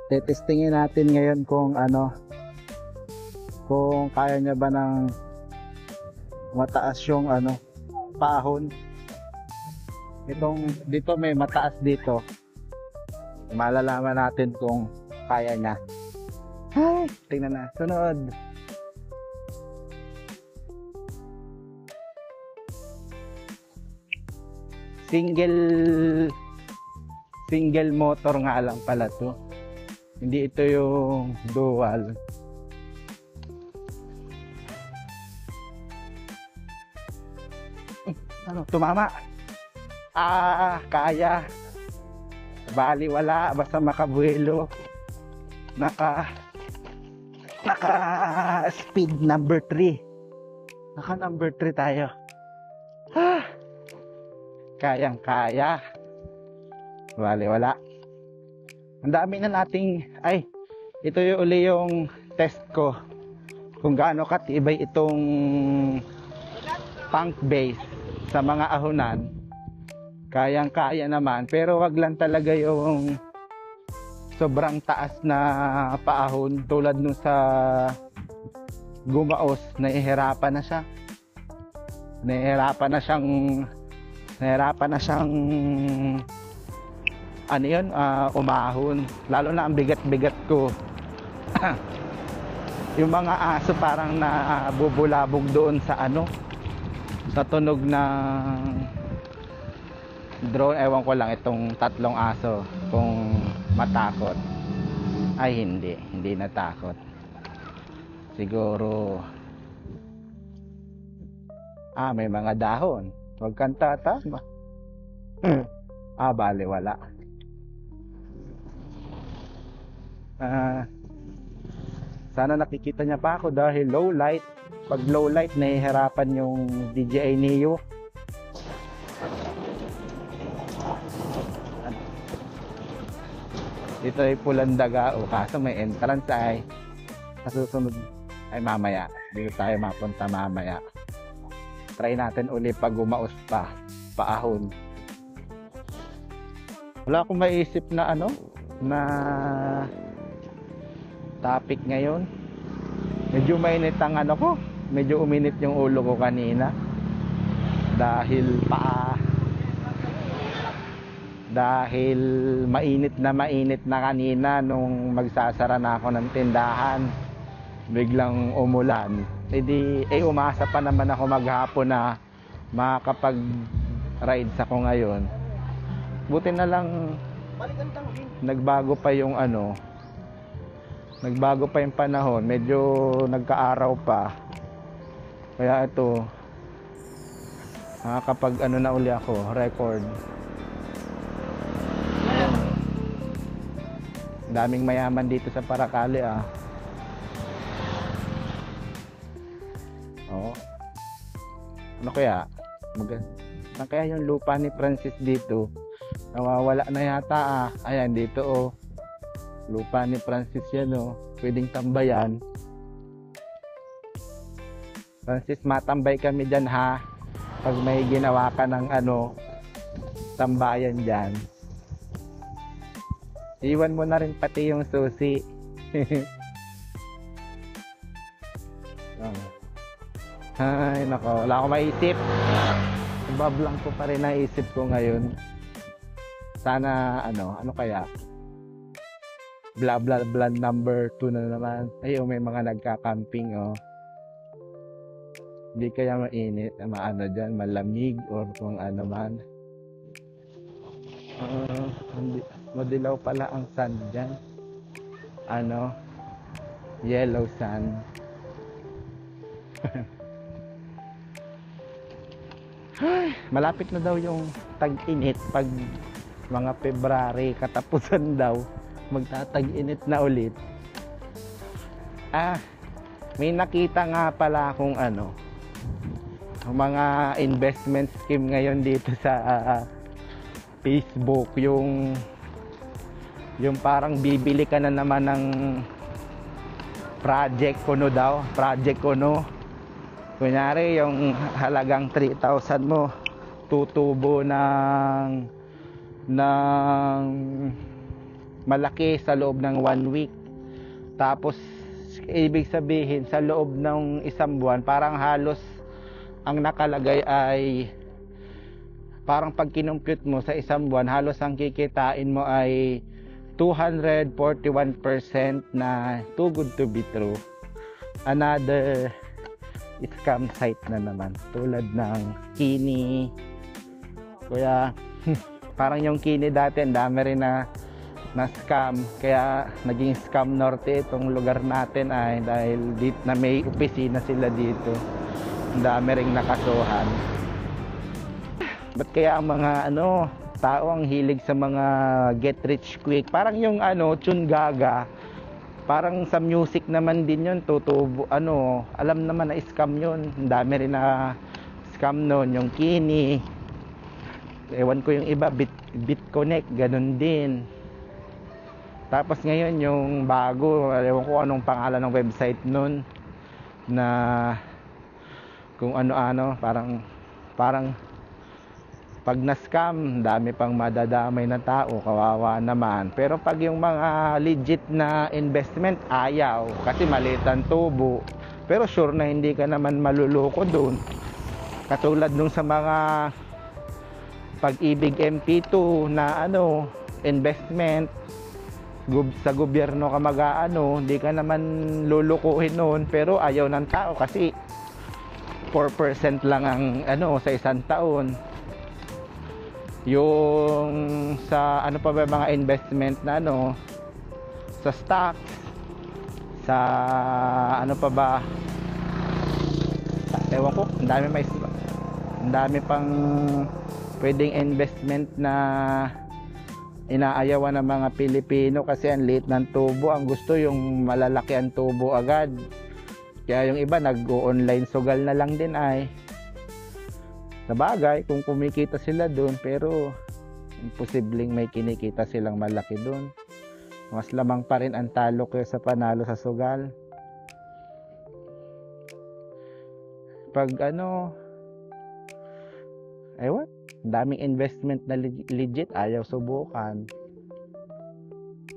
Tetestingin natin ngayon kung ano, kung kaya niya ba ng mataas yung ano, paahon. Itong dito may mataas dito. Malalaman natin kung kaya niya. Ay, tingnan na. Sunod. Single motor nga lang pala to. Hindi ito yung dual. Ano, tumama? Kaya. Bali wala, basta makabuelo. Naka speed number 3. Naka number 3 tayo. Kayang kaya. Bali wala. Ang dami na nating, ay, ito yung uli yung test ko kung gaano katibay itong punk base sa mga ahonan. Kayang kaya naman, pero wag lang talaga yung sobrang taas na paahon tulad nung sa Gumaos. Nahihirapan na siyang ano yun, umahon. Lalo na ang bigat-bigat ko. Yung mga aso parang nabubulabog doon sa ano, sa tunog ng drone. Ewan ko lang itong tatlong aso kung matakot. Ay hindi natakot. Siguro may mga dahon. Huwag kang tatama. Bale wala. Sana nakikita niya pa ako dahil low light. Pag low light nahihirapan yung DJI Neo. Dito ay Pulandaga, kaso may entrance ay susunod ay mamaya. Dito tayo mapunta mamaya. Try natin uli pag Gumaos pa, paahon. Wala akong maiisip na ano, na topic ngayon. Medyo mainit ang ano ko, medyo uminit yung ulo ko kanina dahil mainit na kanina nung magsasara na ako ng tindahan. Biglang umulan. Umasa pa naman ako maghapon na makakapag-rides ako ngayon. Buti na lang nagbago pa yung panahon. Medyo nagkaaraw pa. Kaya ito, makakapag na uli ako, record. Daming mayaman dito sa Paracale Ano kaya? Ano kaya yung lupa ni Francis dito? Nawawala na yata Ayan dito lupa ni Francis yan pwedeng tambayan. Francis, matambay kami dyan pag may ginawa ka ng tambayan dyan. Iwan mo na rin pati yung susi. Ay nako, wala akong maisip. Bablang ko pa rin ang isip ko ngayon. Sana ano kaya, blah blah blah number 2 na naman. May mga nagka-camping Hindi kaya mainit, dyan, malamig or kung ano man. Madilaw pala ang sun dyan. Yellow sun. Malapit na daw yung tag-init. Pag mga February katapusan daw, magtatag-init na ulit. May nakita nga pala akong mga investment scheme ngayon dito sa Facebook, yung parang bibili ka na naman ng project kuno. Kunyari yung halagang 3,000 mo, tutubo ng malaki sa loob ng 1 week. Tapos ibig sabihin sa loob ng isang buwan parang halos ang nakalagay ay parang pag kinumpute mo sa isang buwan halos ang kikitain mo ay 241% na too good to be true. Another scam site na naman tulad ng Kini. Kaya parang yung Kini dati ang dami rin na scam, kaya naging scam norte itong lugar natin ay dahil dito na may opisina sila dito, ang dami ring nakasuhan. Ba't kaya ang mga tao ang hilig sa mga get rich quick? Parang yung Tune Gaga, parang sa music naman din yun, tutubo, alam naman na scam yun, ang dami rin na scam nun. Yung Kini, ewan ko yung iba, BitConnect, ganun din. Tapos ngayon yung bago, ewan ko anong pangalan ng website nun, na kung ano-ano, parang pag na-scam, dami pang madadamay na tao, kawawa naman. Pero pag yung mga legit na investment, ayaw, kasi maliit ang tubo. Pero sure na hindi ka naman maluloko dun. Katulad nung sa mga Pag-ibig MP2 na investment, sa gobyerno ka hindi ka naman lulukuhin noon, pero ayaw ng tao kasi 4% lang ang sa isang taon. Yung sa pa ba mga investment na sa stocks, sa pa ba, ewan ko, ang dami pang pwedeng investment na inaayawan ng mga Pilipino kasi ang liit ng tubo. Ang gusto yung malalaki ang tubo agad, kaya yung iba nag-online sugal na lang din ay. Sabagay kung kumikita sila doon, pero imposibleng may kinikita silang malaki doon. Mas lamang pa rin ang talo kaysa panalo sa sugal. Pag ewan, daming investment na legit, ayaw subukan.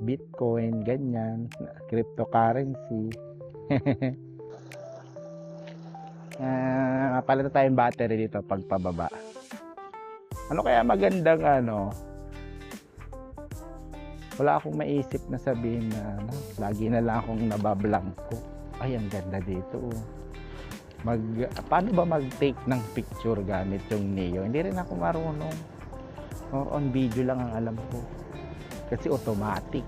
Bitcoin, ganyan, cryptocurrency. Palitan tayong battery dito pagpababa. Ano kaya magandang wala akong maisip na sabihin na lagi na lang akong nabablangko. Ay, ang ganda dito. Paano ba mag-take ng picture gamit yung Neo? Hindi rin ako marunong. On video lang ang alam ko. Kasi automatic.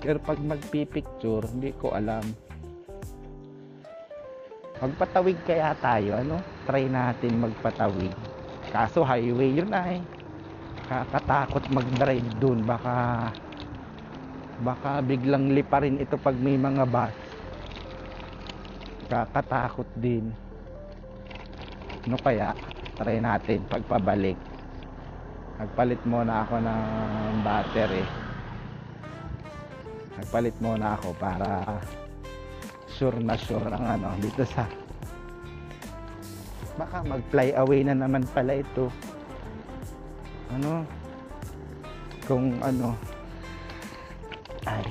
Pero pag magpipicture, hindi ko alam. Magpatawid kaya tayo, Try natin magpatawid. Kaso highway yun ay. Kakatakot mag-drive dun. Baka biglang liparin ito pag may mga bus. Kakatakot din. Kaya try natin pagpabalik. Nagpalit muna ako ng battery. Nagpalit muna ako para sure na sure ang dito sa baka mag-fly away na naman pala ito. Kung ay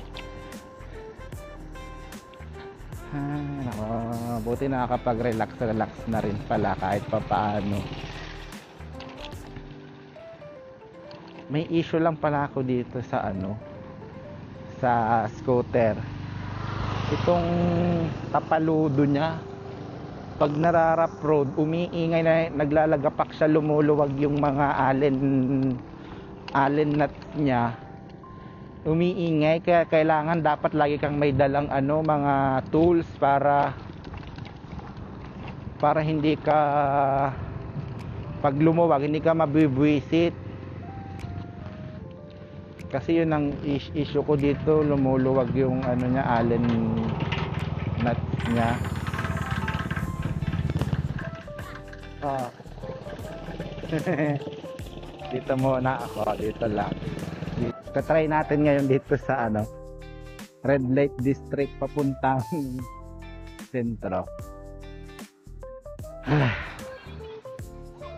buti nakakapag-relax na rin pala kahit papaano. May issue lang pala ako dito sa sa scooter. Itong tapaludo niya, pag nararap road, umiingay na, naglalagapak siya, lumuluwag yung mga allen nuts niya. Umiingay, kaya kailangan dapat lagi kang may dalang mga tools para hindi ka pag lumuwag hindi ka mabibwisit. Kasi yun ang issue ko dito, lumuluwag yung niya, allen nuts niya. Dito muna ako, dito lang. Try natin ngayon dito sa red light district papuntang sentro.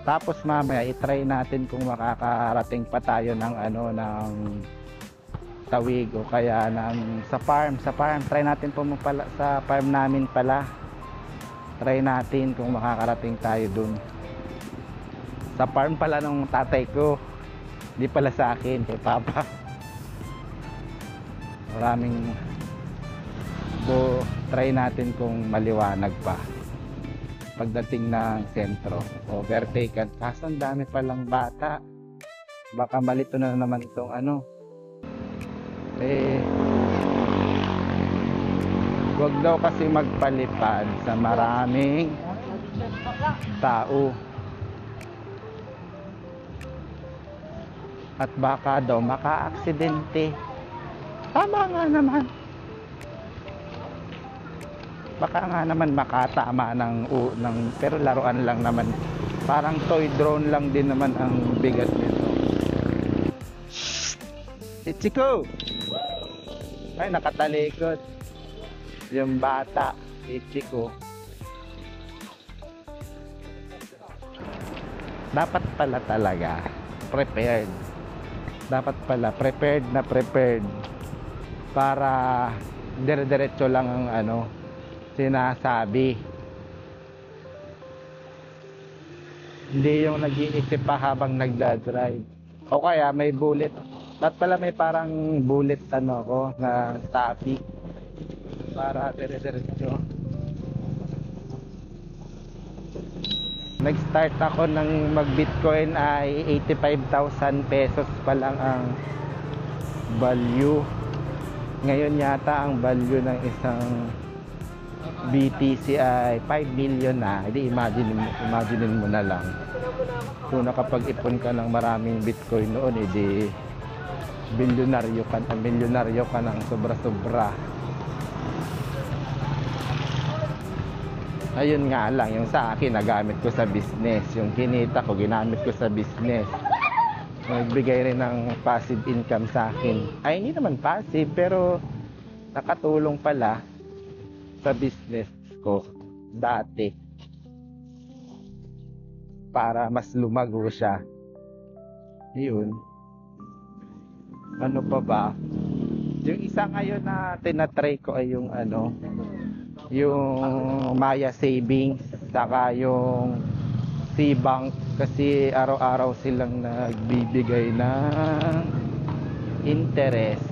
Tapos mamaya i-try natin kung makakarating pa tayo ng Tawig o kaya sa farm. Try natin pumapala sa farm namin pala. Try natin kung makakarating tayo dun. Sa farm pala ng tatay ko, di pala sa akin, kay papa. Maraming try natin kung maliwanag pa pagdating ng sentro. Overtaken, kaso ang dami palang bata. Baka malito na naman itong wag daw kasi magpalipad sa maraming tao. At baka daw maka-aksidente. Tama nga naman. Baka nga naman makatama ng pero laruan lang naman. Parang toy drone lang din naman ang bigat nito. Ichiko! Ay, nakatalikod. Yung bata, Ichiko. Dapat pala talaga prepared. Dapat pala prepared para dire-diretso lang ang sinasabi. Hindi yung nag-iisip pa habang nagdadrive. O kaya may bullet. Dapat pala may parang bullet na topic para dire-diretso. Nag-start ako ng mag-Bitcoin ay 85,000 pesos pa lang ang value. Ngayon yata ang value ng isang BTC ay 5 million na. Hindi, imagine mo na lang. Kung nakapag-ipon ka ng maraming Bitcoin noon, edi milyonaryo ka ng sobra-sobra. Ayun nga lang, yung sa akin nagamit ko sa business. Yung kinita ko, ginamit ko sa business. Nagbigay rin ng passive income sa akin. Ay, hindi naman passive, pero nakatulong pala sa business ko dati para mas lumago siya. Yun. Ano pa ba? Yung isa ngayon na tinatry ko ay yung yung Maya Savings, saka yung C-Bank, kasi araw-araw silang nagbibigay ng interest.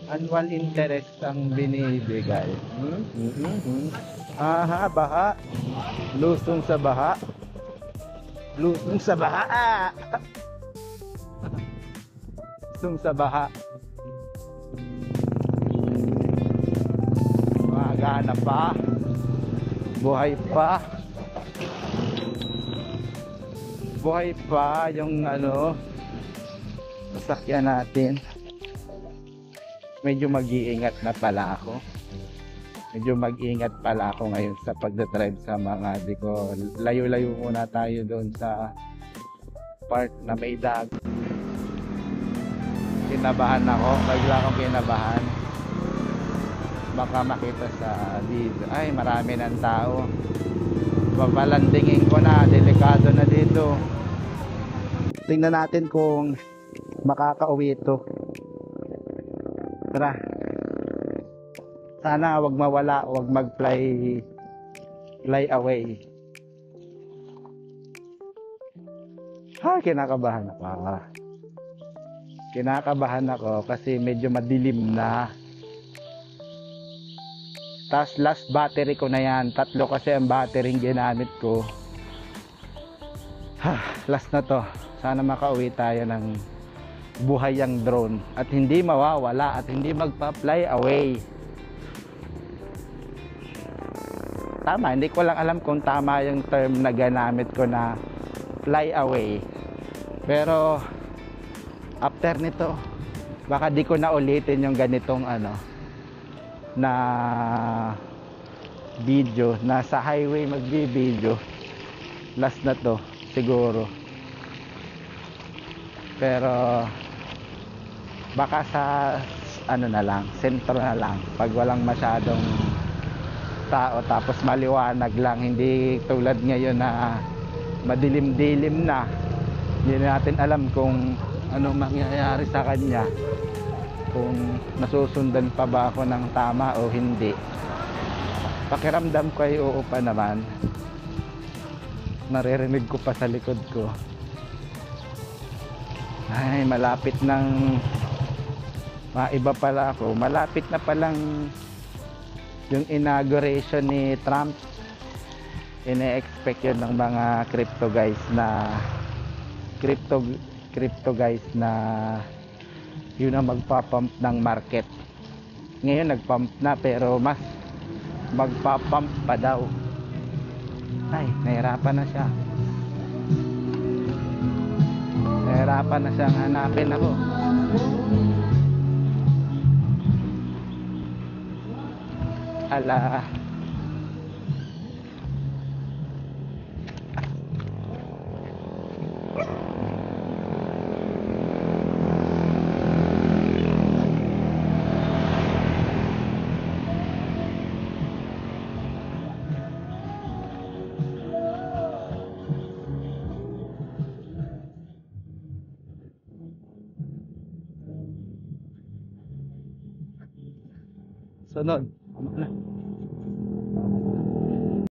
Annual interest ang binibigay. Aha, baha. Lusong sa baha. Lusong sa baha. Lusong sa baha. Magana pa. Buhay pa. Buhay pa yung sasakyan natin. Medyo mag-iingat na pala ako. Ngayon sa pagdadrive sa mga ko. Layo-layo muna tayo doon sa part na may dagat. Kinabahan ako. Bigla akong kinabahan. Baka makita sa video. Ay, marami ng tao. Babalandingin ko na. Delikado na dito. Tingnan natin kung makakauwi ito. Tara. Sana wag mawala, wag mag-fly away. Kinakabahan ako kasi medyo madilim na. Tas last battery ko na yan. 3 kasi ang battery ginamit ko. Last na to. Sana makauwi tayo ng buhay ang drone at hindi mawawala at hindi magpa-fly away. Tama, hindi ko lang alam kung tama yung term na ginamit ko na fly away. Pero after nito, baka di ko na ulitin yung ganitong na video, nasa highway magbi-video. Last na to siguro. Pero baka sa na lang, sentro na lang, pag walang masyadong tao, tapos maliwanag lang, hindi tulad ngayon na madilim-dilim na. Hindi natin alam kung ano mangyayari sa kanya, kung nasusundan pa ba ako ng tama o hindi. Pakiramdam ko ay oo pa naman. Naririnig ko pa sa likod ko, ay malapit ng maiba pala ako, malapit na palang yung inauguration ni Trump. Ine-expect yun ng mga crypto guys na crypto guys na yun ang magpapump ng market. Ngayon nagpump na, pero mas magpapump pa daw. Ay, nahirapan na siya. Nahirapan na siyang hanapin ako. Ala. Sunod.